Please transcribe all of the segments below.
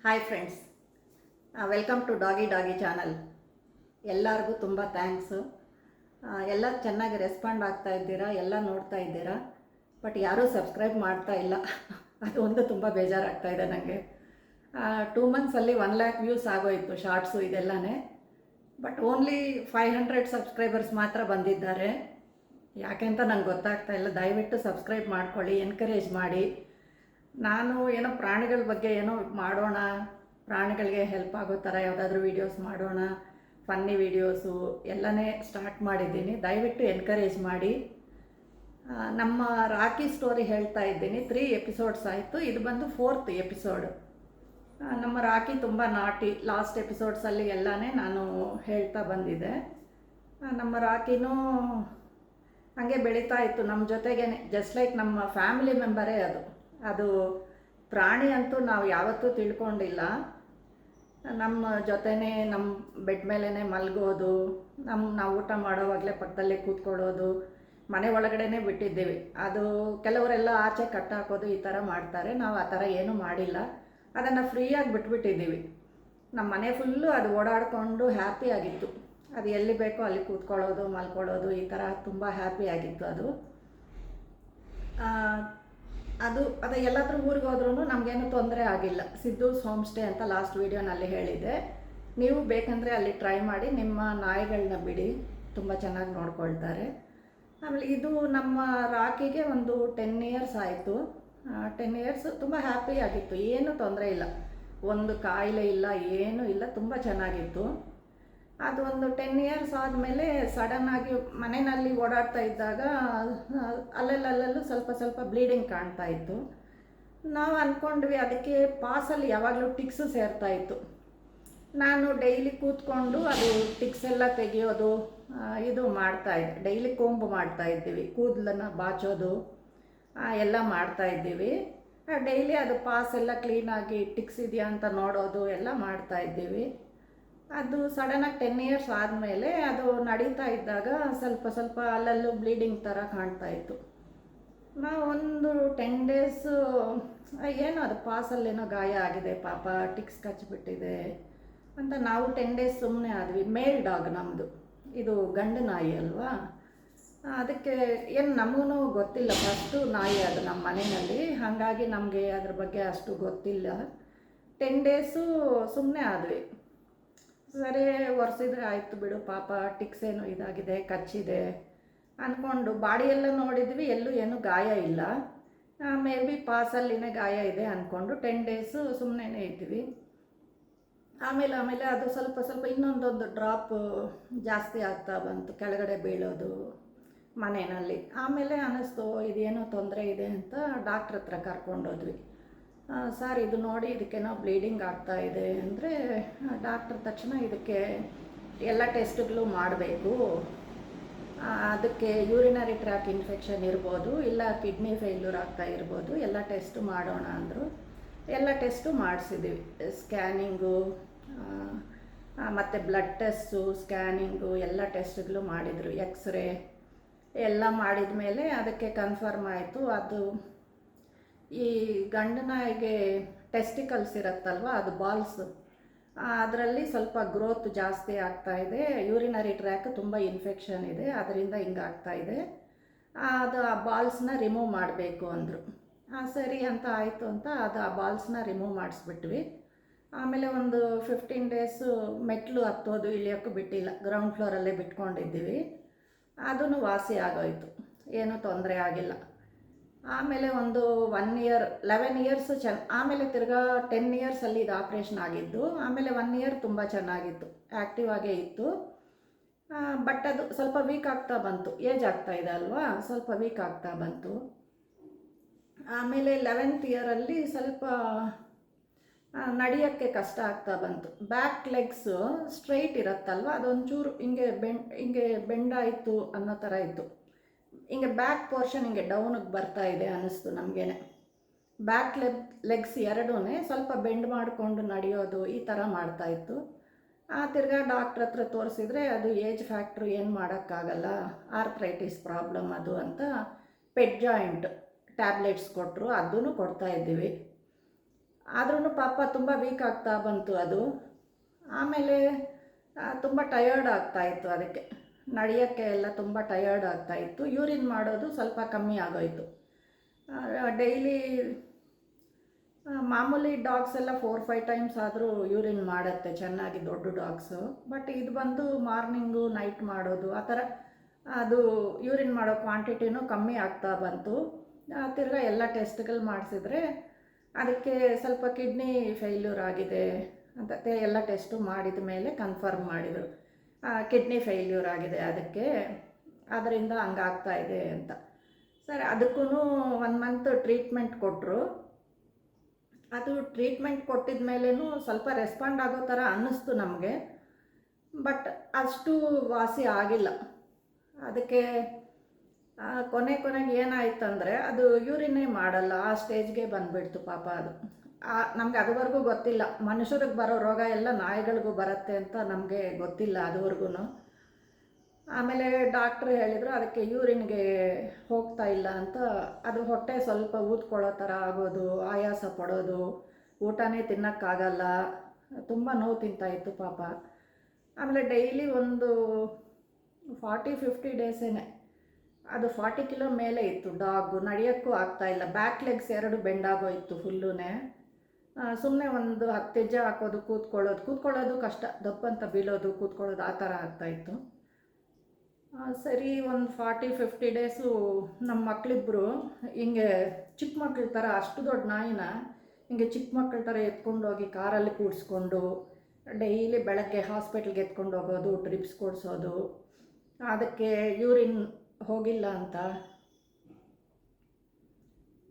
Hi friends, welcome to doggy channel. ಎಲ್ಲರಿಗೂ ತುಂಬ thanks. ಎಲ್ಲ ಚೆನ್ನಾಗಿ ರೆಸ್ಪಾಂಡ್ ಆಗ್ತಾ ಇದ್ದೀರಾ, ಎಲ್ಲ ನೋಡ್ತಾ ಇದ್ದೀರಾ. ಬಟ್ ಯಾರೂ ಸಬ್ಸ್ಕ್ರೈಬ್ ಮಾಡ್ತಾ ಇಲ್ಲ. ಅದು ಒಂದು ತುಂಬ ಬೇಜಾರಾಗ್ತಾ ಇದೆ ನನಗೆ. 2 ಮಂತ್ಸಲ್ಲಿ 1 lakh ವ್ಯೂಸ್ ಆಗೋಯಿತು ಶಾರ್ಟ್ಸು ಇದೆಲ್ಲನೇ. ಬಟ್ ಓನ್ಲಿ 500 ಸಬ್ಸ್ಕ್ರೈಬರ್ಸ್ ಮಾತ್ರ ಬಂದಿದ್ದಾರೆ. ಯಾಕೆ ಅಂತ ನಂಗೆ ಗೊತ್ತಾಗ್ತಾ ಇಲ್ಲ. ದಯವಿಟ್ಟು ಸಬ್ಸ್ಕ್ರೈಬ್ ಮಾಡ್ಕೊಳ್ಳಿ, ಎನ್ಕರೇಜ್ ಮಾಡಿ. ನಾನು ಏನೋ ಪ್ರಾಣಿಗಳ ಬಗ್ಗೆ ಏನೋ ಮಾಡೋಣ, ಪ್ರಾಣಿಗಳಿಗೆ ಹೆಲ್ಪ್ ಆಗೋ ಥರ ಯಾವುದಾದ್ರೂ ವೀಡಿಯೋಸ್ ಮಾಡೋಣ, ಫನ್ನಿ ವೀಡಿಯೋಸು ಎಲ್ಲನೇ ಸ್ಟಾರ್ಟ್ ಮಾಡಿದ್ದೀನಿ. ದಯವಿಟ್ಟು ಎನ್ಕರೇಜ್ ಮಾಡಿ. ನಮ್ಮ ರಾಕಿ ಸ್ಟೋರಿ ಹೇಳ್ತಾ ಇದ್ದೀನಿ. 3 ಎಪಿಸೋಡ್ಸ್ ಆಯಿತು, ಇದು ಬಂದು 4th ಎಪಿಸೋಡು. ನಮ್ಮ ರಾಕಿ ತುಂಬ ನಾಟಿ. ಲಾಸ್ಟ್ ಎಪಿಸೋಡ್ಸಲ್ಲಿ ಎಲ್ಲನೇ ನಾನು ಹೇಳ್ತಾ ಬಂದಿದ್ದೆ. ನಮ್ಮ ರಾಕಿನೂ ಹಾಗೆ ಬೆಳೀತಾ ಇತ್ತು ನಮ್ಮ ಜೊತೆಗೇ, ಜಸ್ಟ್ ಲೈಕ್ ನಮ್ಮ ಫ್ಯಾಮಿಲಿ ಮೆಂಬರೇ ಅದು ಪ್ರಾಣಿ ಅಂತೂ ನಾವು ಯಾವತ್ತೂ ತಿಳ್ಕೊಂಡಿಲ್ಲ. ನಮ್ಮ ಜೊತೆನೇ ನಮ್ಮ ಬೆಡ್ ಮೇಲೇ ಮಲಗೋದು, ನಾವು ಊಟ ಮಾಡೋವಾಗಲೇ ಪಕ್ಕದಲ್ಲೇ ಕೂತ್ಕೊಳ್ಳೋದು, ಮನೆ ಒಳಗಡೆನೇ ಬಿಟ್ಟಿದ್ದೀವಿ. ಅದು ಕೆಲವರೆಲ್ಲ ಆಚೆ ಕಟ್ಟಾಕೋದು ಈ ಥರ ಮಾಡ್ತಾರೆ. ನಾವು ಆ ಥರ ಏನೂ ಮಾಡಿಲ್ಲ. ಅದನ್ನು ಫ್ರೀಯಾಗಿ ಬಿಟ್ಬಿಟ್ಟಿದ್ದೀವಿ. ನಮ್ಮ ಮನೆ ಫುಲ್ಲು ಅದು ಓಡಾಡಿಕೊಂಡು ಹ್ಯಾಪಿ ಆಗಿತ್ತು. ಅದು ಎಲ್ಲಿ ಬೇಕೋ ಅಲ್ಲಿ ಕೂತ್ಕೊಳ್ಳೋದು, ಮಲ್ಕೊಳ್ಳೋದು, ಈ ಥರ ತುಂಬ ಹ್ಯಾಪಿ ಆಗಿತ್ತು ಅದು ಎಲ್ಲಾದ್ರೂ ಊರಿಗೆ ಹೋದ್ರೂ ನಮಗೇನು ತೊಂದರೆ ಆಗಿಲ್ಲ. ಸಿದ್ದೂಸ್ ಹೋಮ್ ಸ್ಟೇ ಅಂತ ಲಾಸ್ಟ್ ವೀಡಿಯೋನಲ್ಲಿ ಹೇಳಿದ್ದೆ. ನೀವು ಬೇಕಂದರೆ ಅಲ್ಲಿ ಟ್ರೈ ಮಾಡಿ. ನಿಮ್ಮ ನಾಯಿಗಳನ್ನ ಬಿಡಿ, ತುಂಬ ಚೆನ್ನಾಗಿ ನೋಡ್ಕೊಳ್ತಾರೆ. ಆಮೇಲೆ ಇದು ನಮ್ಮ ರಾಕಿಗೆ ಒಂದು 10 ಇಯರ್ಸ್ ಆಯಿತು. 10 ಇಯರ್ಸ್ ತುಂಬ ಹ್ಯಾಪಿ ಆಗಿತ್ತು, ಏನೂ ತೊಂದರೆ ಇಲ್ಲ, ಒಂದು ಕಾಯಿಲೆ ಇಲ್ಲ, ಏನೂ ಇಲ್ಲ, ತುಂಬ ಚೆನ್ನಾಗಿತ್ತು. ಅದು ಒಂದು 10 ಇಯರ್ಸ್ ಆದಮೇಲೆ ಸಡನ್ನಾಗಿ ಮನೆಯಲ್ಲಿ ಓಡಾಡ್ತಾ ಇದ್ದಾಗ ಅಲ್ಲಲ್ಲೂ ಸ್ವಲ್ಪ ಬ್ಲೀಡಿಂಗ್ ಕಾಣ್ತಾ ಇತ್ತು. ನಾವು ಅಂದ್ಕೊಂಡ್ವಿ ಅದಕ್ಕೆ ಪಾಸಲ್ಲಿ ಯಾವಾಗಲೂ ಟಿಕ್ಸು ಸೇರ್ತಾ ಇತ್ತು. ನಾನು ಡೈಲಿ ಕೂತ್ಕೊಂಡು ಅದು ಟಿಕ್ಸ್ ಎಲ್ಲ ತೆಗೆಯೋದು ಇದು ಮಾಡ್ತಾಯಿದ್ದೆ. ಡೈಲಿ ಕೊಂಬು ಮಾಡ್ತಾಯಿದ್ದೀವಿ, ಕೂದಲನ್ನು ಬಾಚೋದು ಎಲ್ಲ ಮಾಡ್ತಾಯಿದ್ದೀವಿ. ಡೈಲಿ ಅದು ಪಾಸ್ ಎಲ್ಲ ಕ್ಲೀನಾಗಿ ಟಿಕ್ಸ್ ಇದೆಯಾ ಅಂತ ನೋಡೋದು ಎಲ್ಲ ಮಾಡ್ತಾಯಿದ್ದೀವಿ. ಅದು ಸಡನ್ನಾಗಿ 10 ಇಯರ್ಸ್ ಆದಮೇಲೆ ಅದು ನಡೀತಾ ಇದ್ದಾಗ ಸ್ವಲ್ಪ ಅಲ್ಲಲ್ಲೂ ಬ್ಲೀಡಿಂಗ್ ಥರ ಕಾಣ್ತಾ ಇತ್ತು. ನಾವು ಒಂದು 10 ಡೇಸು ಏನೋ ಅದು ಪಾಸಲ್ಲೇನೋ ಗಾಯ ಆಗಿದೆ ಪಾಪ, ಟಿಕ್ಸ್ ಕಚ್ಚಿಬಿಟ್ಟಿದೆ ಅಂತ ನಾವು 10 ಡೇಸ್ ಸುಮ್ಮನೆ ಆದ್ವಿ. ಮೇಲ್ ಡಾಗ್ ನಮ್ಮದು, ಇದು ಗಂಡು ನಾಯಿ ಅಲ್ವಾ, ಅದಕ್ಕೆ ಏನು ನಮಗೂ ಗೊತ್ತಿಲ್ಲ. ಫಸ್ಟು ನಾಯಿ ಅದು ನಮ್ಮ ಮನೆಯಲ್ಲಿ, ಹಾಗಾಗಿ ನಮಗೆ ಅದ್ರ ಬಗ್ಗೆ ಅಷ್ಟು ಗೊತ್ತಿಲ್ಲ. 10 ಡೇಸು ಸುಮ್ಮನೆ ಆದ್ವಿ. ಸರಿ ಒರೆಸಿದ್ರೆ ಆಯಿತು ಬಿಡು, ಪಾಪ ಟಿಕ್ಸ್ ಏನು ಇದಾಗಿದೆ, ಕಚ್ಚಿದೆ ಅಂದ್ಕೊಂಡು ಬಾಡಿಯೆಲ್ಲ ನೋಡಿದ್ವಿ, ಎಲ್ಲೂ ಏನೂ ಗಾಯ ಇಲ್ಲ. ಮೇ ಬಿ ಪಾಸಲ್ಲಿನೇ ಗಾಯ ಇದೆ ಅಂದ್ಕೊಂಡು 10 ಡೇಸು ಸುಮ್ಮನೆ ಇದ್ವಿ. ಆಮೇಲೆ ಅದು ಸ್ವಲ್ಪ ಇನ್ನೊಂದೊಂದು ಡ್ರಾಪ್ ಜಾಸ್ತಿ ಆಗ್ತಾ ಬಂತು, ಕೆಳಗಡೆ ಬೀಳೋದು ಮನೆಯಲ್ಲಿ. ಆಮೇಲೆ ಅನ್ನಿಸ್ತು ಇದೇನೋ ತೊಂದರೆ ಇದೆ ಅಂತ ಡಾಕ್ಟ್ರ್ ಹತ್ರ ಕರ್ಕೊಂಡೋದ್ವಿ. ಸರ್ ಇದು ನೋಡಿ ಇದಕ್ಕೇನೋ ಬ್ಲೀಡಿಂಗ್ ಆಗ್ತಾ ಇದೆ ಅಂದರೆ ಡಾಕ್ಟ್ರ್ ತಕ್ಷಣ ಇದಕ್ಕೆ ಎಲ್ಲ ಟೆಸ್ಟ್ಗಳು ಮಾಡಬೇಕು, ಅದಕ್ಕೆ ಯೂರಿನರಿ ಟ್ರ್ಯಾಕ್ ಇನ್ಫೆಕ್ಷನ್ ಇರ್ಬೋದು, ಇಲ್ಲ ಕಿಡ್ನಿ ಫೇಲ್ಯೂರ್ ಆಗ್ತಾ ಇರ್ಬೋದು, ಎಲ್ಲ ಟೆಸ್ಟು ಮಾಡೋಣ ಅಂದರು. ಎಲ್ಲ ಟೆಸ್ಟು ಮಾಡಿಸಿದ್ವಿ. ಸ್ಕ್ಯಾನಿಂಗು ಮತ್ತು ಬ್ಲಡ್ ಟೆಸ್ಟು, ಸ್ಕ್ಯಾನಿಂಗು ಎಲ್ಲ ಟೆಸ್ಟ್ಗಳು ಮಾಡಿದರು. ಎಕ್ಸ್ರೇ ಎಲ್ಲ ಮಾಡಿದ ಮೇಲೆ ಅದಕ್ಕೆ ಕನ್ಫರ್ಮ್ ಆಯಿತು. ಅದು ಈ ಗಂಡು ನಾಯಿಗೆ ಟೆಸ್ಟಿಕಲ್ಸ್ ಇರುತ್ತಲ್ವ, ಅದು ಬಾಲ್ಸ್, ಅದರಲ್ಲಿ ಸ್ವಲ್ಪ ಗ್ರೋತ್ ಜಾಸ್ತಿ ಆಗ್ತಾಯಿದೆ. ಯೂರಿನರಿ ಟ್ರ್ಯಾಕ್ ತುಂಬ ಇನ್ಫೆಕ್ಷನ್ ಇದೆ, ಅದರಿಂದ ಹಿಂಗಾಗ್ತಾಯಿದೆ. ಅದು ಆ ಬಾಲ್ಸ್ನ ರಿಮೂವ್ ಮಾಡಬೇಕು ಅಂದರು. ಸರಿ ಅಂತ ಆಯಿತು ಅಂತ ಆ ಬಾಲ್ಸ್ನ ರಿಮೂವ್ ಮಾಡಿಸ್ಬಿಟ್ವಿ. ಆಮೇಲೆ ಒಂದು 15 ಡೇಸು ಮೆಟ್ಲು ಹತ್ತೋದು ಇಳಿಯೋಕ್ಕೂ ಬಿಟ್ಟಿಲ್ಲ, ಗ್ರೌಂಡ್ ಫ್ಲೋರಲ್ಲೇ ಬಿಟ್ಕೊಂಡಿದ್ದೀವಿ. ಅದೂ ವಾಸಿ ಆಗೋಯಿತು, ಏನೂ ತೊಂದರೆ ಆಗಿಲ್ಲ. ಆಮೇಲೆ ಒಂದು 1 ಇಯರ್ 11 ಇಯರ್ಸು ಆಮೇಲೆ ತಿರ್ಗಾ 10 ಇಯರ್ಸಲ್ಲಿ ಇದು ಆಪ್ರೇಷನ್ ಆಗಿದ್ದು. ಆಮೇಲೆ 1 ಇಯರ್ ತುಂಬ ಚೆನ್ನಾಗಿತ್ತು, ಆ್ಯಕ್ಟಿವ್ ಆಗೇ ಇತ್ತು. ಬಟ್ ಅದು ಸ್ವಲ್ಪ ವೀಕ್ ಆಗ್ತಾ ಬಂತು, ಏಜ್ ಆಗ್ತಾ ಇದೆ ಅಲ್ವಾ, ಸ್ವಲ್ಪ ವೀಕ್ ಆಗ್ತಾ ಬಂತು. ಆಮೇಲೆ 11th ಇಯರಲ್ಲಿ ಸ್ವಲ್ಪ ನಡೆಯೋಕ್ಕೆ ಕಷ್ಟ ಆಗ್ತಾ ಬಂತು. ಬ್ಯಾಕ್ ಲೆಗ್ಸು ಸ್ಟ್ರೈಟ್ ಇರುತ್ತಲ್ವ, ಅದೊಂಚೂರು ಹಿಂಗೆ ಬೆಂಡಾಯಿತು ಅನ್ನೋ ಥರ ಇತ್ತು. ಹಿಂಗೆ ಬ್ಯಾಕ್ ಪೋರ್ಷನ್ ಹಿಂಗೆ ಡೌನಿಗೆ ಬರ್ತಾ ಇದೆ ಅನ್ನಿಸ್ತು ನಮಗೇನೆ. ಬ್ಯಾಕ್ ಲೆಗ್ಸ್ ಎರಡೂ ಸ್ವಲ್ಪ ಬೆಂಡ್ ಮಾಡಿಕೊಂಡು ನಡೆಯೋದು ಈ ಥರ ಮಾಡ್ತಾಯಿತ್ತು. ತಿರ್ಗಾ ಡಾಕ್ಟ್ರ್ ಹತ್ರ ತೋರಿಸಿದ್ರೆ ಅದು ಏಜ್ ಫ್ಯಾಕ್ಟ್ರು ಏನು ಮಾಡೋಕ್ಕಾಗಲ್ಲ, ಆರ್ಥ್ರೈಟಿಸ್ ಪ್ರಾಬ್ಲಮ್ ಅದು ಅಂತ ಪೆಟ್ ಜಾಯಿಂಟ್ ಟ್ಯಾಬ್ಲೆಟ್ಸ್ ಕೊಟ್ಟರು, ಅದೂ ಕೊಡ್ತಾಯಿದ್ದೀವಿ. ಆದ್ರೂ ಪಾಪ ತುಂಬ ವೀಕ್ ಆಗ್ತಾ ಬಂತು ಅದು. ಆಮೇಲೆ ತುಂಬ ಟಯರ್ಡ್ ಆಗ್ತಾಯಿತ್ತು, ಅದಕ್ಕೆ ನಡೆಯೋಕ್ಕೆ ಎಲ್ಲ ತುಂಬ ಟಯರ್ಡ್ ಆಗ್ತಾಯಿತ್ತು. ಯೂರಿನ್ ಮಾಡೋದು ಸ್ವಲ್ಪ ಕಮ್ಮಿ ಆಗೋಯಿತು. ಡೈಲಿ ಮಾಮೂಲಿ ಡಾಗ್ಸ್ ಎಲ್ಲ 4-5 ಟೈಮ್ಸ್ ಆದರೂ ಯೂರಿನ್ ಮಾಡುತ್ತೆ ಚೆನ್ನಾಗಿ, ದೊಡ್ಡ ಡಾಗ್ಸು. ಬಟ್ ಇದು ಬಂದು ಮಾರ್ನಿಂಗು ನೈಟ್ ಮಾಡೋದು ಆ ಥರ, ಅದು ಯೂರಿನ್ ಮಾಡೋ ಕ್ವಾಂಟಿಟಿನೂ ಕಮ್ಮಿ ಆಗ್ತಾ ಬಂತು. ತಿರ್ಗಾ ಎಲ್ಲ ಟೆಸ್ಟ್ಗಳು ಮಾಡಿಸಿದ್ರೆ ಅದಕ್ಕೆ ಸ್ವಲ್ಪ ಕಿಡ್ನಿ ಫೇಲ್ಯೂರ್ ಆಗಿದೆ ಅಂತ ಎಲ್ಲ ಟೆಸ್ಟು ಮಾಡಿದ ಮೇಲೆ ಕನ್ಫರ್ಮ್ ಮಾಡಿದರು, ಕಿಡ್ನಿ ಫೇಲ್ಯೂರ್ ಆಗಿದೆ ಅದಕ್ಕೆ, ಅದರಿಂದ ಹಂಗಾಗ್ತಾ ಇದೆ ಅಂತ. ಸರಿ, ಅದಕ್ಕೂ 1 ಮಂತ್ ಟ್ರೀಟ್ಮೆಂಟ್ ಕೊಟ್ಟರು. ಅದು ಟ್ರೀಟ್ಮೆಂಟ್ ಕೊಟ್ಟಿದ ಮೇಲೂ ಸ್ವಲ್ಪ ರೆಸ್ಪಾಂಡ್ ಆಗೋ ಥರ ಅನ್ನಿಸ್ತು ನಮಗೆ, ಬಟ್ ಅಷ್ಟು ವಾಸಿ ಆಗಿಲ್ಲ. ಅದಕ್ಕೆ ಕೊನೆಗೆ ಏನಾಯ್ತಂದರೆ ಅದು ಯೂರಿನೇ ಮಾಡಲ್ಲ, ಆ ಸ್ಟೇಜ್ಗೆ ಬಂದುಬಿಡ್ತು ಪಾಪ ಅದು. ನಮಗೆ ಅದುವರೆಗೂ ಗೊತ್ತಿಲ್ಲ, ಮನುಷ್ಯರಿಗೆ ಬರೋ ರೋಗ ಎಲ್ಲ ನಾಯಿಗಳಿಗೂ ಬರುತ್ತೆ ಅಂತ ನಮಗೆ ಗೊತ್ತಿಲ್ಲ ಅದುವರೆಗೂ. ಆಮೇಲೆ ಡಾಕ್ಟ್ರು ಹೇಳಿದರು ಅದಕ್ಕೆ ಯೂರಿನ್ಗೆ ಹೋಗ್ತಾ ಇಲ್ಲ ಅಂತ. ಅದು ಹೊಟ್ಟೆ ಸ್ವಲ್ಪ ಊದ್ಕೊಳ್ಳೋ ಥರ ಆಗೋದು, ಆಯಾಸ ಪಡೋದು, ಊಟನೇ ತಿನ್ನೋಕ್ಕಾಗಲ್ಲ, ತುಂಬ ನೋವು ತಿಂತಾಯಿತ್ತು ಪಾಪ. ಆಮೇಲೆ ಡೈಲಿ ಒಂದು 40-50 ಡೇಸೇನೆ ಅದು 40 ಕಿಲೋ ಮೇಲೆ ಇತ್ತು ಡಾಗು, ನಡೆಯೋಕ್ಕೂ ಆಗ್ತಾಯಿಲ್ಲ, ಬ್ಯಾಕ್ ಲೆಗ್ಸ್ 2 ಬೆಂಡಾಗೋಯಿತ್ತು ಫುಲ್ಲೂ. ಸುಮ್ಮನೆ ಒಂದು 10 ಹೆಜ್ಜೆ ಹಾಕೋದು, ಕೂತ್ಕೊಳ್ಳೋದು ಕಷ್ಟ, ದಪ್ಪಂತ ಬೀಳೋದು, ಕೂತ್ಕೊಳ್ಳೋದು ಆ ಥರ ಆಗ್ತಾಯಿತ್ತು. ಸರಿ, ಒಂದು 40-50 ಡೇಸು ನಮ್ಮ ಮಕ್ಕಳಿಬ್ಬರು ಹಿಂಗೆ ಚಿಕ್ಕ ಮಕ್ಳ ಥರ, ಅಷ್ಟು ದೊಡ್ಡ ನಾಯಿನ ಹಿಂಗೆ ಚಿಕ್ಕ ಮಕ್ಕಳ ಥರ ಎತ್ಕೊಂಡೋಗಿ ಕಾರಲ್ಲಿ ಕೂಡಿಸ್ಕೊಂಡು ಡೈಲಿ ಬೆಳಗ್ಗೆ ಹಾಸ್ಪಿಟ್ಲ್ಗೆ ಎತ್ಕೊಂಡು ಹೋಗೋದು, ಟ್ರಿಪ್ಸ್ ಕೊಡಿಸೋದು. ಅದಕ್ಕೆ ಯೂರಿನ್ ಹೋಗಿಲ್ಲ ಅಂತ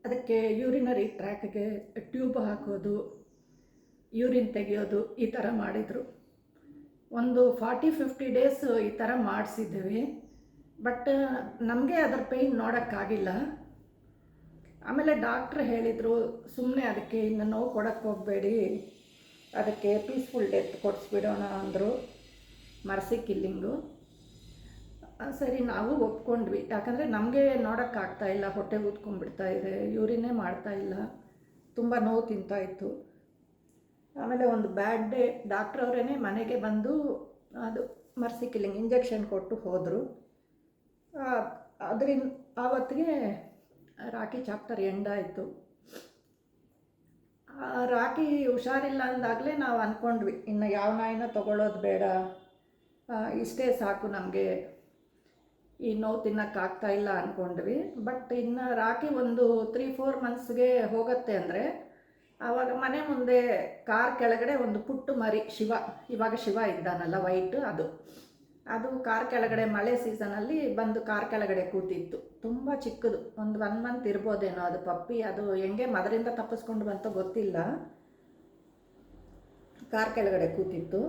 ಅದಕ್ಕೆ ಯೂರಿನರಿ ಟ್ರ್ಯಾಕ್ಗೆ ಟ್ಯೂಬ್ ಹಾಕೋದು, ಯೂರಿನ್ ತೆಗೆಯೋದು, ಈ ಥರ ಮಾಡಿದರು. ಒಂದು 40-50 ಡೇಸ್ ಈ ಥರ ಮಾಡಿಸಿದ್ದೀವಿ. ಬಟ್ ನಮಗೆ ಅದರ ಪೇಯ್ನ್ ನೋಡೋಕ್ಕಾಗಿಲ್ಲ. ಆಮೇಲೆ ಡಾಕ್ಟ್ರ್ ಹೇಳಿದರು, ಸುಮ್ಮನೆ ಅದಕ್ಕೆ ಇನ್ನು ನೋವು ಕೊಡೋಕ್ಕೆ ಹೋಗಬೇಡಿ, ಅದಕ್ಕೆ ಪೀಸ್ಫುಲ್ ಡೆತ್ ಕೊಡಿಸ್ಬಿಡೋಣ ಅಂದರು, ಮರ್ಸಿ ಕಿಲ್ಲಿಂಗು. ಸರಿ, ನಾವು ಒಪ್ಕೊಂಡ್ವಿ. ಯಾಕಂದರೆ ನಮಗೆ ನೋಡೋಕ್ಕಾಗ್ತಾಯಿಲ್ಲ, ಹೊಟ್ಟೆ ಊದ್ಕೊಂಡ್ಬಿಡ್ತಾ ಇದೆ, ಯೂರಿನೇ ಮಾಡ್ತಾಯಿಲ್ಲ, ತುಂಬ ನೋವು ತಿಂತಾಯಿತ್ತು. ಆಮೇಲೆ ಒಂದು ಬ್ಯಾಡ್ ಡೇ ಡಾಕ್ಟ್ರವರೇ ಮನೆಗೆ ಬಂದು ಅದು ಮರ್ಸಿ ಕಿಲ್ಲಿಂಗ್ ಇಂಜೆಕ್ಷನ್ ಕೊಟ್ಟು ಹೋದರು. ಅದರಿಂದ ಆವತ್ತಿಗೆ ರಾಕಿ ಚಾಪ್ಟರ್ ಎಂಡ್ ಆಯಿತು. ರಾಕಿ ಹುಷಾರಿಲ್ಲ ಅಂದಾಗಲೇ ನಾವು ಅಂದ್ಕೊಂಡ್ವಿ, ಇನ್ನು ಯಾವ ನಾಯಿನ ತೊಗೊಳ್ಳೋದು ಬೇಡ, ಇಷ್ಟೇ ಸಾಕು ನಮಗೆ, ಈ ನೋವು ತಿನ್ನೋಕ್ಕಾಗ್ತಾಯಿಲ್ಲ ಅಂದ್ಕೊಂಡ್ವಿ. ಬಟ್ ಇನ್ನು ರಾಕಿ ಒಂದು 3-4 ಮಂತ್ಸ್ಗೆ ಹೋಗುತ್ತೆ ಅಂದರೆ, ಆವಾಗ ಮನೆ ಮುಂದೆ ಕಾರ್ ಕೆಳಗಡೆ ಒಂದು ಪುಟ್ಟು ಮರಿ ಶಿವ, ಇವಾಗ ಶಿವ ಇದ್ದಾನಲ್ಲ ವೈಟ್, ಅದು ಕಾರ್ ಕೆಳಗಡೆ ಮಳೆ ಸೀಸನಲ್ಲಿ ಬಂದು ಕಾರ್ ಕೆಳಗಡೆ ಕೂತಿತ್ತು. ತುಂಬ ಚಿಕ್ಕದು, ಒಂದು 1 ಮಂತ್ ಇರ್ಬೋದೇನೋ ಅದು ಪಪ್ಪಿ. ಅದು ಹೆಂಗೆ ಮದರಿಂದ ತಪ್ಪಿಸ್ಕೊಂಡು ಬಂತೋ ಗೊತ್ತಿಲ್ಲ, ಕಾರ್ ಕೆಳಗಡೆ ಕೂತಿತ್ತು.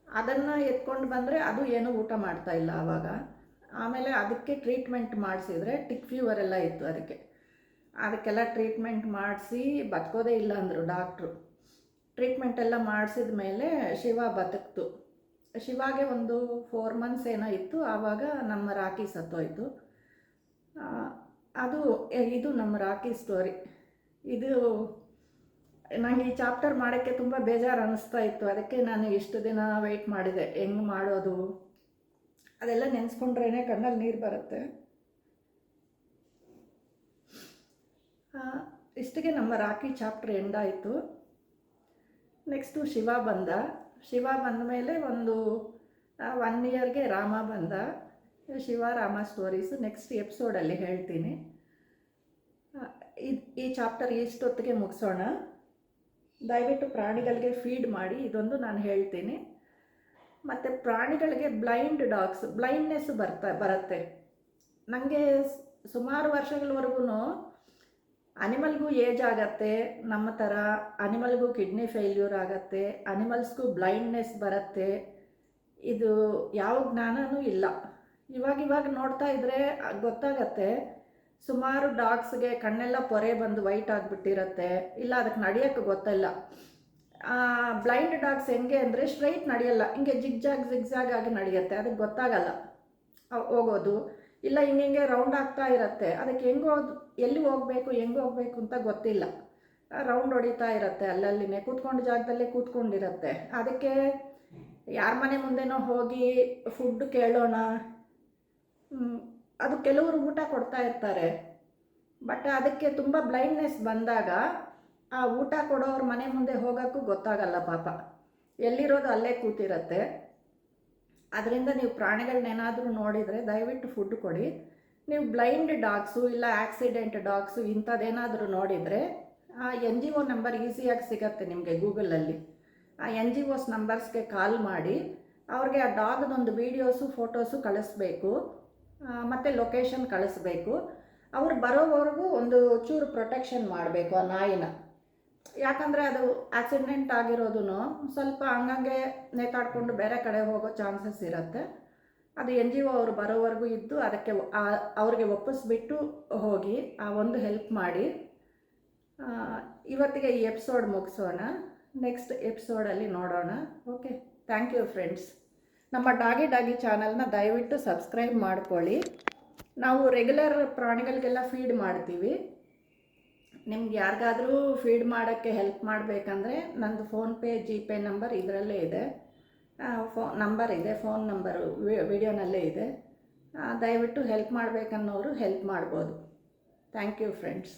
ಅದನ್ನು ಎತ್ಕೊಂಡು ಬಂದರೆ ಅದು ಏನೂ ಊಟ ಮಾಡ್ತಾಯಿಲ್ಲ ಆವಾಗ. ಆಮೇಲೆ ಅದಕ್ಕೆ ಟ್ರೀಟ್ಮೆಂಟ್ ಮಾಡಿಸಿದ್ರೆ ಟಿಕ್ ಫೀವರ್ ಎಲ್ಲ ಇತ್ತು ಅದಕ್ಕೆಲ್ಲ ಟ್ರೀಟ್ಮೆಂಟ್ ಮಾಡಿಸಿ ಬದುಕೋದೇ ಇಲ್ಲ ಅಂದರು ಡಾಕ್ಟ್ರು. ಟ್ರೀಟ್ಮೆಂಟೆಲ್ಲ ಮಾಡಿಸಿದ ಮೇಲೆ ಶಿವ ಬದುಕ್ತು. ಶಿವಾಗೆ ಒಂದು 4 ಮಂತ್ಸ್ ಏನೋ ಇತ್ತು, ಆವಾಗ ನಮ್ಮ ರಾಕಿ ಸತ್ತೋಯ್ತು. ಇದು ನಮ್ಮ ರಾಕಿ ಸ್ಟೋರಿ. ಇದು ನನಗೆ ಈ ಚಾಪ್ಟರ್ ಮಾಡೋಕ್ಕೆ ತುಂಬ ಬೇಜಾರು ಅನ್ನಿಸ್ತಾ ಇತ್ತು. ಅದಕ್ಕೆ ನಾನು ಇಷ್ಟು ದಿನ ವೆಯ್ಟ್ ಮಾಡಿದೆ, ಹೆಂಗೆ ಮಾಡೋದು ಅದೆಲ್ಲ ನೆನೆಸ್ಕೊಂಡ್ರೇ ಕಣ್ಣಲ್ಲಿ ನೀರು ಬರುತ್ತೆ. ಇಷ್ಟಿಗೆ ನಮ್ಮ ರಾಕಿ ಚಾಪ್ಟರ್ ಎಂಡ್ ಆಯಿತು. ನೆಕ್ಸ್ಟು ಶಿವ ಬಂದ ಮೇಲೆ ಒಂದು 1 ಇಯರ್ಗೆ ರಾಮ ಬಂದ. ಶಿವ ರಾಮ ಸ್ಟೋರೀಸು ನೆಕ್ಸ್ಟ್ ಎಪಿಸೋಡಲ್ಲಿ ಹೇಳ್ತೀನಿ. ಈ ಚಾಪ್ಟರ್ ಇಷ್ಟೊತ್ತಿಗೆ ಮುಗಿಸೋಣ. ದಯವಿಟ್ಟು ಪ್ರಾಣಿಗಳಿಗೆ ಫೀಡ್ ಮಾಡಿ, ಇದೊಂದು ನಾನು ಹೇಳ್ತೀನಿ. ಮತ್ತು ಪ್ರಾಣಿಗಳಿಗೆ ಬ್ಲೈಂಡ್ನೆಸ್ಸು ಬರುತ್ತೆ. ನನಗೆ ಸುಮಾರು ವರ್ಷಗಳವರೆಗೂ ಅನಿಮಲ್ಗೂ ಏಜ್ ಆಗತ್ತೆ, ನಮ್ಮ ಥರ ಅನಿಮಲ್ಗೂ ಕಿಡ್ನಿ ಫೇಲ್ಯೂರ್ ಆಗತ್ತೆ, ಅನಿಮಲ್ಸ್ಗೂ ಬ್ಲೈಂಡ್ನೆಸ್ ಬರುತ್ತೆ. ಇದು ಯಾವ ಜ್ಞಾನವೂ ಇಲ್ಲ. ಇವಾಗ ನೋಡ್ತಾ ಇದ್ದರೆ ಗೊತ್ತಾಗತ್ತೆ. ಸುಮಾರು ಡಾಗ್ಸ್ಗೆ ಕಣ್ಣೆಲ್ಲ ಪೊರೆ ಬಂದು ವೈಟ್ ಆಗಿಬಿಟ್ಟಿರುತ್ತೆ, ಇಲ್ಲ ಅದಕ್ಕೆ ನಡೆಯೋಕ್ಕೆ ಗೊತ್ತಿಲ್ಲ. ಬ್ಲೈಂಡ್ ಡಾಗ್ಸ್ ಹೆಂಗೆ ಅಂದರೆ ಸ್ಟ್ರೈಟ್ ನಡೆಯಲ್ಲ, ಹಿಂಗೆ ಜಿಗ್ಜಾಗ್ ಆಗಿ ನಡೆಯುತ್ತೆ, ಅದಕ್ಕೆ ಗೊತ್ತಾಗಲ್ಲ ಹೋಗೋದು. ಇಲ್ಲ ಹಿಂಗೆ ರೌಂಡ್ ಆಗ್ತಾ ಇರುತ್ತೆ, ಅದಕ್ಕೆ ಎಲ್ಲಿ ಹೋಗಬೇಕು ಅಂತ ಗೊತ್ತಿಲ್ಲ. ರೌಂಡ್ ಹೊಡಿತಾ ಇರುತ್ತೆ, ಅಲ್ಲಲ್ಲಿನೇ ಕೂತ್ಕೊಂಡು ಜಾಗದಲ್ಲೇ ಕೂತ್ಕೊಂಡಿರುತ್ತೆ. ಅದಕ್ಕೆ ಯಾರ ಮನೆ ಮುಂದೆನೋ ಹೋಗಿ ಫುಡ್ ಕೇಳೋಣ, ಅದು ಕೆಲವರು ಊಟ ಕೊಡ್ತಾ ಇರ್ತಾರೆ, ಬಟ್ ಅದಕ್ಕೆ ತುಂಬ ಬ್ಲೈಂಡ್ನೆಸ್ ಬಂದಾಗ ಆ ಊಟ ಕೊಡೋವ್ರ ಮನೆ ಮುಂದೆ ಹೋಗೋಕ್ಕೂ ಗೊತ್ತಾಗಲ್ಲ ಪಾಪ, ಎಲ್ಲಿರೋದು ಅಲ್ಲೇ ಕೂತಿರುತ್ತೆ. ಅದರಿಂದ ನೀವು ಪ್ರಾಣಿಗಳನ್ನೇನಾದರೂ ನೋಡಿದರೆ ದಯವಿಟ್ಟು ಫುಡ್ ಕೊಡಿ. ನೀವು ಬ್ಲೈಂಡ್ ಡಾಗ್ಸು ಇಲ್ಲ ಆಕ್ಸಿಡೆಂಟ್ ಡಾಗ್ಸು ಇಂಥದ್ದೇನಾದರೂ ನೋಡಿದರೆ ಆ NGO ನಂಬರ್ ಈಸಿಯಾಗಿ ಸಿಗತ್ತೆ ನಿಮಗೆ ಗೂಗಲಲ್ಲಿ. ಆ NGOಸ್ ನಂಬರ್ಸ್ಗೆ ಕಾಲ್ ಮಾಡಿ ಅವ್ರಿಗೆ ಆ ಡಾಗ್ದೊಂದು ವೀಡಿಯೋಸು ಫೋಟೋಸು ಕಳಿಸ್ಬೇಕು, ಮತ್ತು ಲೊಕೇಶನ್ ಕಳಿಸ್ಬೇಕು. ಅವ್ರು ಬರೋವರೆಗೂ ಒಂದು ಚೂರು ಪ್ರೊಟೆಕ್ಷನ್ ಮಾಡಬೇಕು ಆ ನಾಯಿನ. ಯಾಕಂದರೆ ಅದು ಆಕ್ಸಿಡೆಂಟ್ ಆಗಿರೋದು ಸ್ವಲ್ಪ ಹಂಗಂಗೆ ನೇತಾಡ್ಕೊಂಡು ಬೇರೆ ಕಡೆ ಹೋಗೋ ಚಾನ್ಸಸ್ ಇರುತ್ತೆ. ಅದು NGO ಅವರು ಬರೋವರೆಗೂ ಇದ್ದು ಅದಕ್ಕೆ ಅವ್ರಿಗೆ ಒಪ್ಪಿಸ್ಬಿಟ್ಟು ಹೋಗಿ ಆ ಒಂದು ಹೆಲ್ಪ್ ಮಾಡಿ. ಇವತ್ತಿಗೆ ಈ ಎಪಿಸೋಡ್ ಮುಗಿಸೋಣ, ನೆಕ್ಸ್ಟ್ ಎಪಿಸೋಡಲ್ಲಿ ನೋಡೋಣ. Okay, thank you friends. ನಮ್ಮ ಡಾಗಿ ಚಾನಲ್ನ ದಯವಿಟ್ಟು ಸಬ್ಸ್ಕ್ರೈಬ್ ಮಾಡ್ಕೊಳ್ಳಿ. ನಾವು ರೆಗ್ಯುಲರ್ ಪ್ರಾಣಿಗಳಿಗೆಲ್ಲ ಫೀಡ್ ಮಾಡ್ತೀವಿ. ನಿಮ್ಗೆ ಯಾರಿಗಾದರೂ ಫೀಡ್ ಮಾಡೋಕ್ಕೆ ಹೆಲ್ಪ್ ಮಾಡಬೇಕಂದ್ರೆ ನಂದು ಫೋನ್ಪೇ GPay ನಂಬರ್ ಇದರಲ್ಲೇ ಇದೆ, ಫೋನ್ ನಂಬರು ವಿಡಿಯೋನಲ್ಲೇ ಇದೆ. ದಯವಿಟ್ಟು ಹೆಲ್ಪ್ ಮಾಡಬೇಕನ್ನೋರು ಹೆಲ್ಪ್ ಮಾಡ್ಬೋದು. Thank you friends.